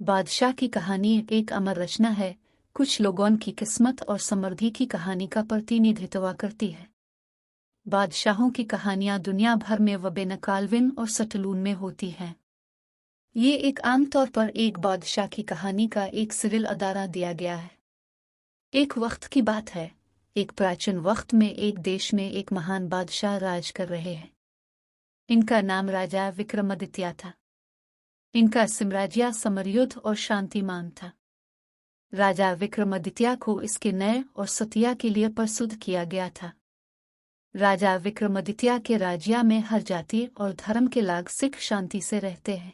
बादशाह की कहानी एक अमर रचना है। कुछ लोगों की किस्मत और समृद्धि की कहानी का प्रतिनिधित्व करती है। बादशाहों की कहानियां दुनिया भर में व बेनकालविन और सटलून में होती हैं। ये एक आमतौर पर एक बादशाह की कहानी का एक सिरिल अदारा दिया गया है। एक वक्त की बात है। एक प्राचीन वक्त में एक देश में एक महान बादशाह राज कर रहे हैं। इनका नाम राजा विक्रमादित्य था। इनका साम्राज्य समृद्ध और शांतिमान था। राजा विक्रमादित्य को इसके न्याय और सत्य के लिए प्रसिद्ध किया गया था। राजा विक्रमादित्य के राज्य में हर जाति और धर्म के लोग सुख शांति से रहते हैं।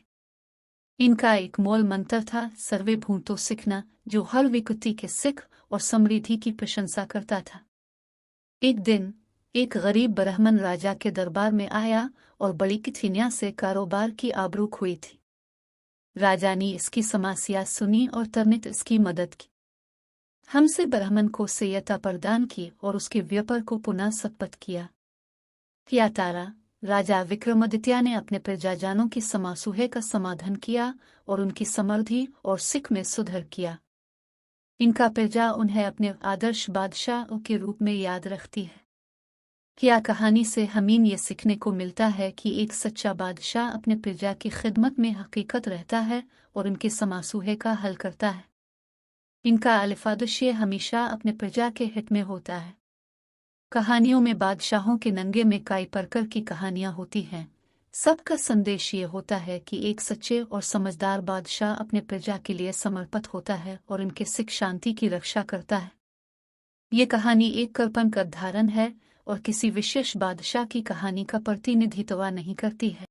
इनका एक मूल मंत्र था, सर्वे भूतो सीखना, जो हर व्यक्ति के सुख और समृद्धि की प्रशंसा करता था। एक दिन एक गरीब ब्राह्मण राजा के दरबार में आया और बड़ी किथनिया से कारोबार की आबरू हुई थी। राजा ने इसकी समस्या सुनी और तुरंत इसकी मदद की। हमसे ब्राह्मण को सहायता प्रदान की और उसके व्यापार को पुनः स्थापित किया। क्या तारा राजा विक्रमादित्य ने अपने प्रजाजनों की समस्या का समाधान किया और उनकी समृद्धि और सुख में सुधार किया। इनका प्रजा उन्हें अपने आदर्श बादशाह के रूप में याद रखती है। क्या कहानी से हमें ये सीखने को मिलता है कि एक सच्चा बादशाह अपने प्रजा की खिदमत में हकीकत रहता है और उनके समस्या का हल करता है। इनका अलिफादुश्य हमेशा अपने प्रजा के हित में होता है। कहानियों में बादशाहों के नंगे में कई प्रकार की कहानियां होती हैं। सबका संदेश ये होता है कि एक सच्चे और समझदार बादशाह अपने प्रजा के लिए समर्पित होता है और उनके सुख शांति की रक्षा करता है। ये कहानी एक कल्पना का उदाहरण है और किसी विशेष बादशाह की कहानी का प्रतिनिधित्व नहीं करती है।